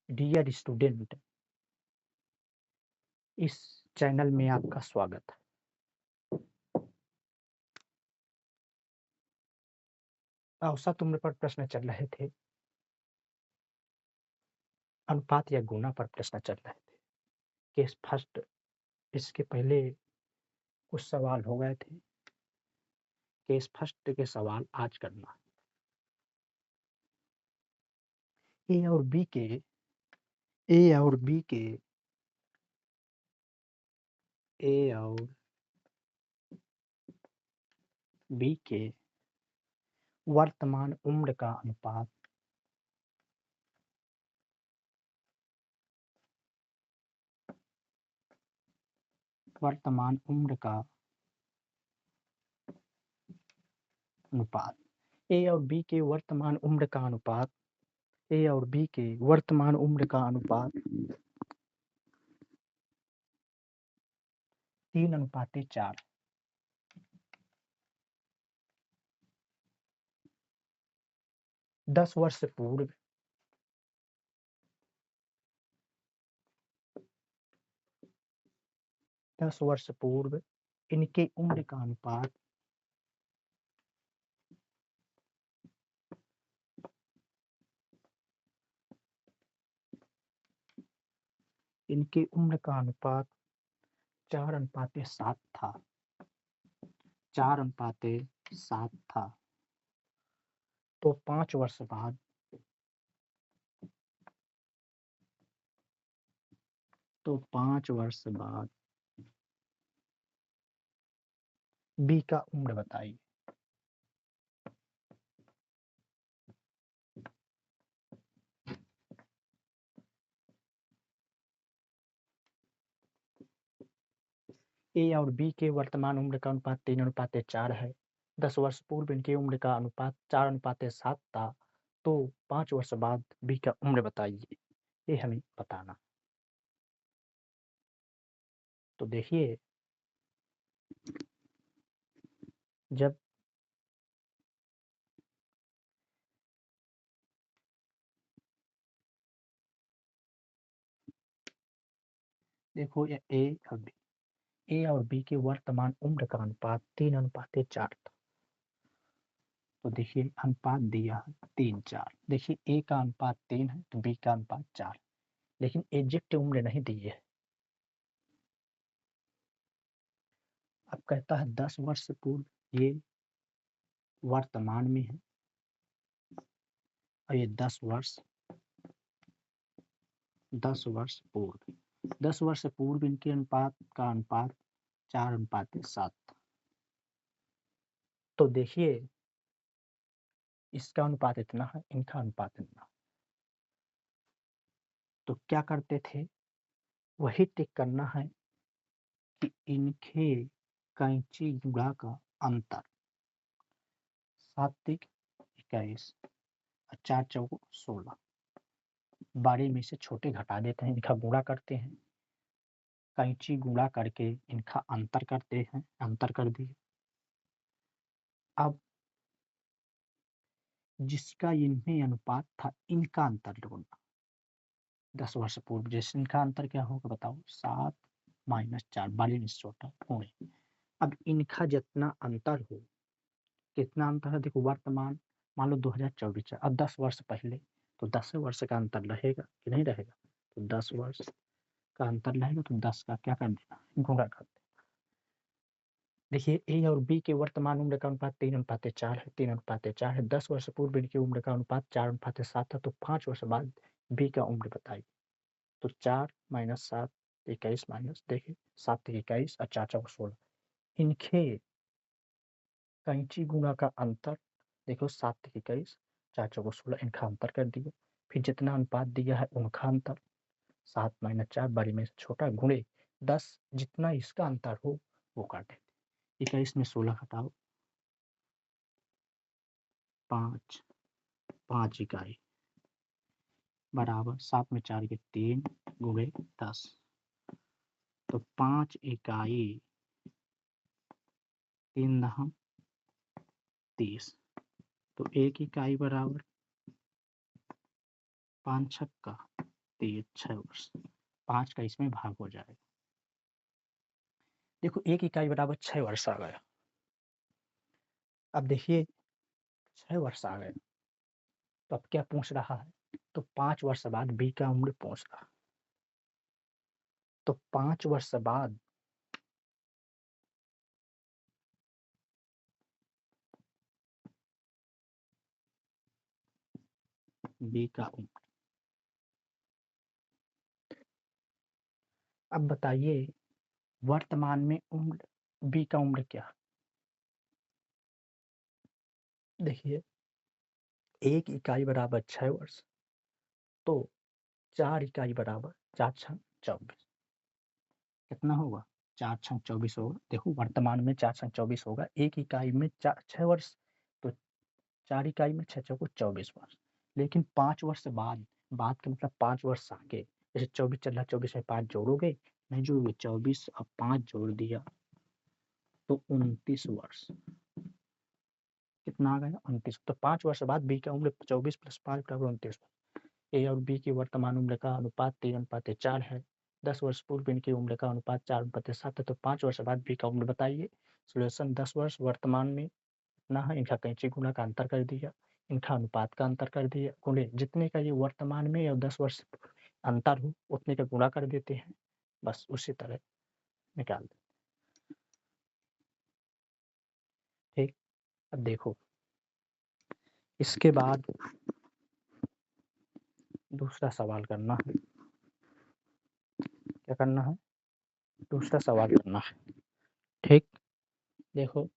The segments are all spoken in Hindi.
डियर स्टूडेंट, इस चैनल में आपका स्वागत है। औसत उम्र पर प्रश्न चल रहे थे, अनुपात या गुणा पर प्रश्न चल रहे थे। केस फर्स्ट, इसके पहले कुछ सवाल हो गए थे। केस फर्स्ट के सवाल आज करना। ए और बी के ए और बी के ए और बी के वर्तमान उम्र का अनुपात वर्तमान उम्र का अनुपात ए और बी के वर्तमान उम्र का अनुपात ए और बी के वर्तमान उम्र का अनुपात 3:4। 10 वर्ष पूर्व 10 वर्ष पूर्व इनके उम्र का अनुपात इनके उम्र का अनुपात 4:7 था। 4:7 था। तो 5 वर्ष बाद तो 5 वर्ष बाद बी का उम्र बताइए। ए और बी के वर्तमान उम्र का अनुपात 3:4 है। 10 वर्ष पूर्व इनकी उम्र का अनुपात 4:7 था। तो 5 वर्ष बाद बी का उम्र बताइए, ये हमें बताना। तो देखिए, जब देखो, ये ए और बी के वर्तमान उम्र का अनुपात 3:4 था। तो देखिए, अनुपात दिया है 3:4। देखिए, ए का अनुपात 3 है तो बी का अनुपात 4, लेकिन एग्जैक्ट उम्र नहीं दी है। अब कहता है 10 वर्ष पूर्व ये वर्तमान में है और ये 10 वर्ष पूर्व 10 वर्ष पूर्व इनके अनुपात का अनुपात 4:7 था। तो देखिए, इसका अनुपात इतना है, इनका अनुपात इतना। तो क्या करते थे, वही टिक करना है कि इनके कैंची गुणा का अंतर 7 21 और 4 चौको 16। बड़े में से छोटे घटा देते हैं, इनका गुणा करते हैं, कैंची गुणा करके इनका अंतर करते हैं, अंतर कर दिए। अब जिसका इनमें अनुपात था, इनका अंतर ढूंढना। 10 वर्ष पूर्व जैसे इनका अंतर क्या होगा बताओ, 7 - 4 बड़े में से छोटा गुणे। अब इनका जितना अंतर हो, कितना अंतर है देखो, वर्तमान मान लो 2024 है, अब 10 वर्ष पहले, तो 10 वर्ष का अंतर रहेगा कि नहीं रहेगा। तो 10 वर्ष का अंतर रहेगा, तो 10 का क्या कर देना, गुणा कर देना। देखिए, ए और बी के वर्तमान उम्र का अनुपात 3:4 है। 3:4 है। 10 वर्ष पूर्व इनकी उम्र का अनुपात 4:7 था। तो 5 वर्ष बाद बी का उम्र बताइए। तो 4 - 7 21 माइनस, देखिए 7 21 और 4 चौको 16। इनके कैंची गुणा का अंतर देखो, 7 21 4 चौको 16, इनका अंतर कर दिया। फिर जितना अनुपात दिया है उनका अंतर 7 - 4 बड़ी में से छोटा गुणे 10, जितना इसका अंतर हो वो काटे। 21 में 16 घटाओ, 5 5 इकाई बराबर 7 में 4 के 3 गुणे 10। तो 5 इकाई 3 दहम 30। तो 1 इकाई बराबर 5 छक्का तो ये 6 वर्ष, 5 का इसमें भाग हो जाएगा। देखो 1 इकाई बराबर 6 वर्ष आ गया। अब देखिए 6 वर्ष आ गए, तो अब क्या पूछ रहा है? तो 5 वर्ष बाद बी का उम्र पूछ रहा है। तो 5 वर्ष बाद बी का उम्र। अब बताइए वर्तमान में उम्र बी का उम्र क्या? देखिए 1 इकाई बराबर 6 वर्ष, तो 4 इकाई बराबर 4 छंग 24। कितना होगा? 4 छंग 24 होगा। देखो वर्तमान में 4 छंग 24 होगा, 1 इकाई में 6 वर्ष, तो 4 इकाई में 6 चौको 24 वर्ष। लेकिन 5 वर्ष बाद का मतलब 5 वर्ष आगे, जैसे 24 चल रहा है, 24 में 5 जोड़ोगे? नहीं जोड़ोगे, 24 और 5 जोड़ दिया तो 29 वर्ष। कितना आ गया? 29। तो 5 वर्ष बाद बी का उम्र 24 + 5 बराबर 29। ए और बी की वर्तमान उम्र का अनुपात 3:4 है। 10 वर्ष पूर्व इनकी उम्र का अनुपात 4:7 है। तो 5 वर्ष बाद बी का उम्र बताइए। सॉल्यूशन 10 वर्ष वर्तमान में इतना है, इनका कैंची गुना का अंतर कर दिया, इनका अनुपात का अंतर कर दिया, गुणे जितने का ये वर्तमान में और 10 वर्ष अंतर हो उतने का गुणा कर देते हैं, बस उसी तरह निकाल दें। ठीक, अब देखो इसके बाद दूसरा सवाल करना है। क्या करना है? दूसरा सवाल करना है। ठीक, देखो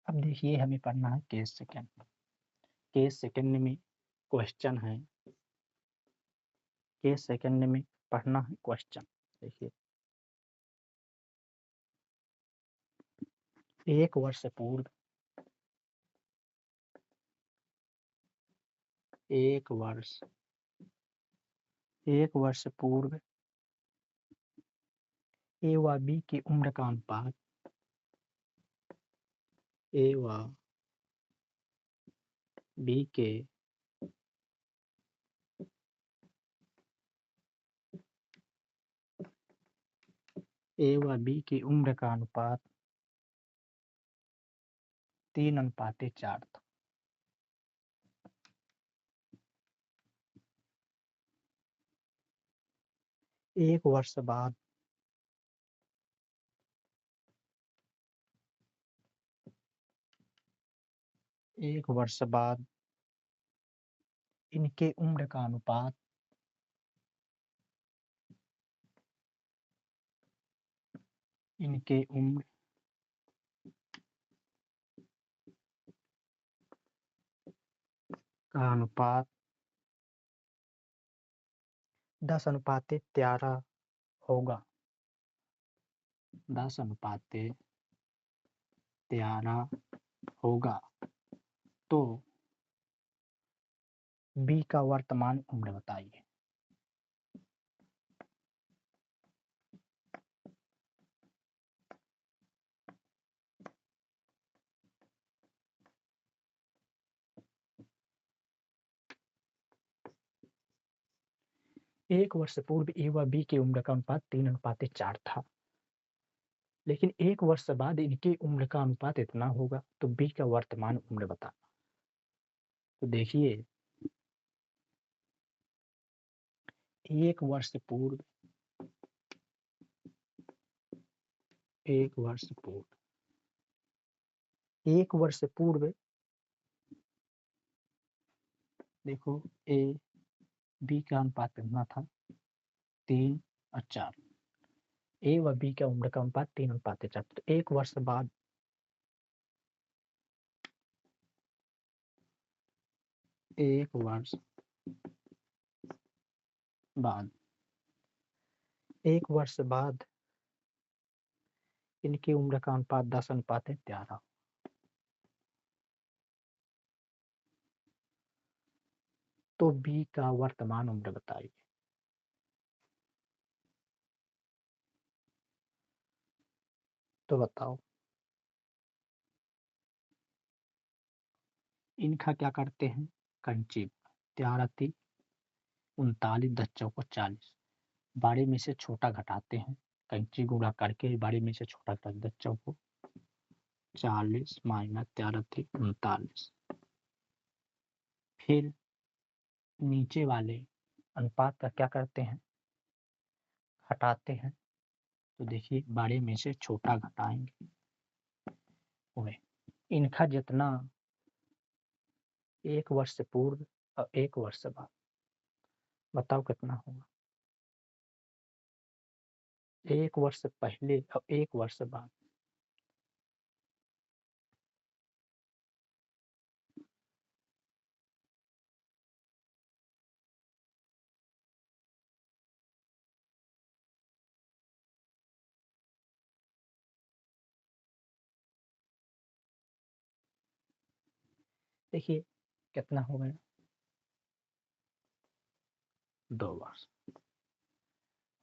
अब देखिए हमें पढ़ना है केस सेकंड। केस सेकंड में क्वेश्चन है, केस सेकंड में पढ़ना है क्वेश्चन। देखिए 1 वर्ष पूर्व, 1 वर्ष, 1 वर्ष पूर्व ए व बी की उम्र का अनुपात, ए व बी के ए व बी की उम्र का अनुपात 3:4 था। 1 वर्ष बाद 1 वर्ष बाद इनके उम्र का अनुपात इनके उम्र का अनुपात 10:13 होगा। 10:13 होगा। तो बी का वर्तमान उम्र बताइए। एक वर्ष पूर्व ए व बी की उम्र का अनुपात 3:4 था, लेकिन 1 वर्ष बाद इनकी उम्र का अनुपात इतना होगा। तो बी का वर्तमान उम्र बताना। तो देखिए 1 वर्ष पूर्व, 1 वर्ष पूर्व 1 वर्ष पूर्व देखो ए बी का अनुपात कितना था 3 और 4। ए व बी का उम्र का अनुपात 3:4। तो 1 वर्ष बाद एक वर्ष बाद 1 वर्ष बाद इनकी उम्र का अनुपात 10:11। तो बी का वर्तमान उम्र बताइए। तो बताओ इनका क्या करते हैं कंची 13 39 10 चौको 40 बड़े में से छोटा घटाते हैं कंची गुणा करके बड़े में से छोटा कर 10 चौको 40 माइनस 13 39। फिर नीचे वाले अनुपात का क्या करते हैं हटाते हैं। तो देखिए बड़े में से छोटा घटाएंगे उन्हें इनका जितना 1 वर्ष पूर्व और 1 वर्ष बाद बताओ कितना होगा 1 वर्ष पहले और 1 वर्ष बाद। देखिए कितना हो गया 2 वर्ष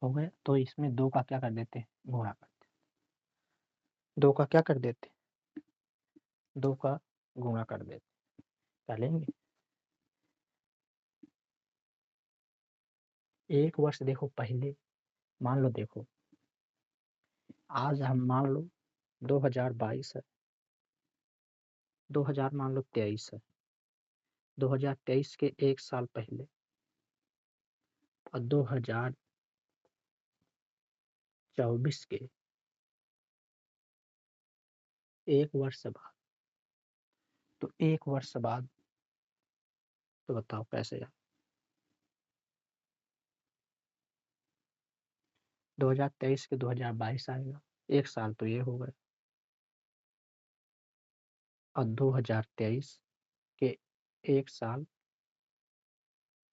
हो गया। तो इसमें 2 का क्या कर देते हैं गुणा करते हैं 2 का क्या कर देते हैं 2 का गुणा कर देते क्या लेंगे 1 वर्ष देखो पहले मान लो देखो आज हम मान लो 2022 है 2000 मान लो 23 है 2023 के 1 साल पहले और 2024 के 1 वर्ष बाद। तो 1 वर्ष बाद तो बताओ कैसे यार 2023 के 2022 आएगा 1 साल तो ये हो गए और 2023 के 1 साल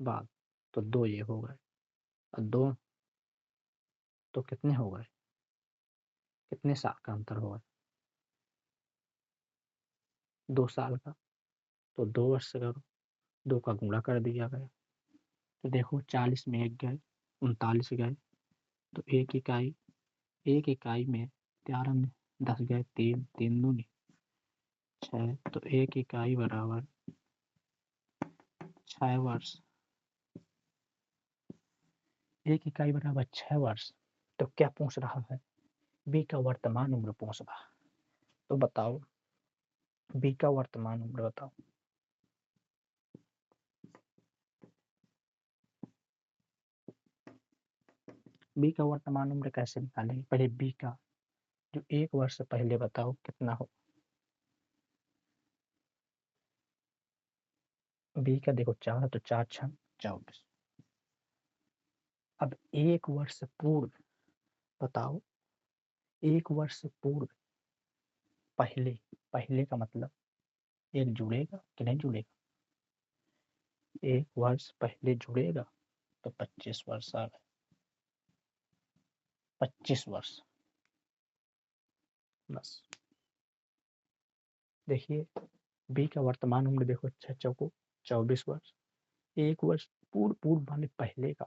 बाद तो 2 ये हो गए और 2 तो कितने हो गए कितने साल का अंतर होगा 2 साल का। तो 2 वर्ष करो 2 का गुणा कर दिया गया। तो देखो 40 में 1 गए 39 गए तो एक इकाई में 13 में 10 गए 3 3 दूनी 6 तो 1 इकाई बराबर 6 वर्ष 1 इकाई बराबर 6 वर्ष। तो क्या पूछ रहा है बी का वर्तमान उम्र पूछ रहा है। तो बताओ बी का वर्तमान उम्र बताओ बी का वर्तमान उम्र कैसे निकालेंगे पहले बी का जो 1 वर्ष पहले बताओ कितना हो बी का देखो 4 तो 4 6 24। अब 1 वर्ष पूर्व बताओ 1 वर्ष पूर्व पहले पहले का मतलब एक जुड़ेगा कि नहीं जुड़ेगा 1 वर्ष पहले जुड़ेगा तो 25 वर्ष आ गए 25 वर्ष बस। देखिए बी का वर्तमान उम्र देखो 6 चौको 24 वर्ष 1 वर्ष पूर्व पूर्व माने पहले का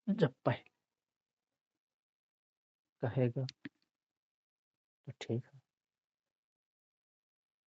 जब पहले कहेगा तो ठीक है